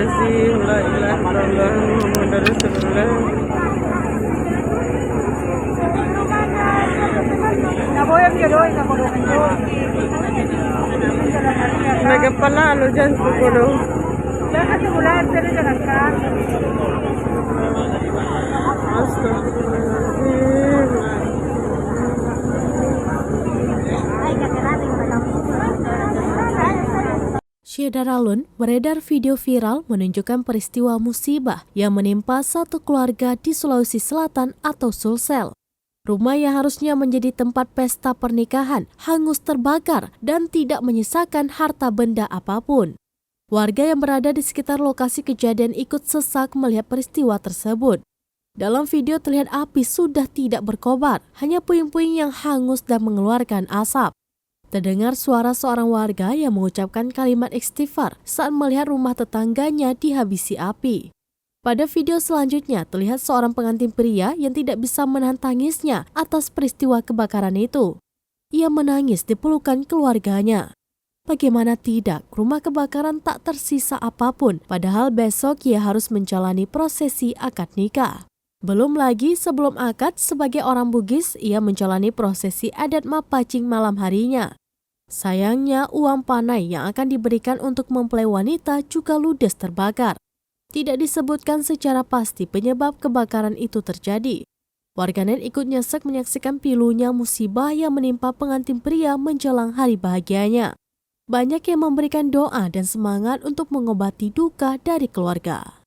Astagfirullahaladzim, la ilaha illallah, Muhammadur Rasulullah. Nagpalalo dyan sa puno. Syedaralun beredar video viral menunjukkan peristiwa musibah yang menimpa satu keluarga di Sulawesi Selatan atau Sulsel. Rumah yang harusnya menjadi tempat pesta pernikahan hangus terbakar dan tidak menyisakan harta benda apapun. Warga yang berada di sekitar lokasi kejadian ikut sesak melihat peristiwa tersebut. Dalam video terlihat api sudah tidak berkobar, hanya puing-puing yang hangus dan mengeluarkan asap. Terdengar suara seorang warga yang mengucapkan kalimat istighfar saat melihat rumah tetangganya dihabisi api. Pada video selanjutnya terlihat seorang pengantin pria yang tidak bisa menahan tangisnya atas peristiwa kebakaran itu. Ia menangis di pelukan keluarganya. Bagaimana tidak, rumah kebakaran tak tersisa apapun, padahal besok ia harus menjalani prosesi akad nikah. Belum lagi sebelum akad, sebagai orang Bugis, ia menjalani prosesi adat mapacing malam harinya. Sayangnya, uang panai yang akan diberikan untuk mempelai wanita juga ludes terbakar. Tidak disebutkan secara pasti penyebab kebakaran itu terjadi. Warganet ikut nyesek menyaksikan pilunya musibah yang menimpa pengantin pria menjelang hari bahagianya. Banyak yang memberikan doa dan semangat untuk mengobati duka dari keluarga.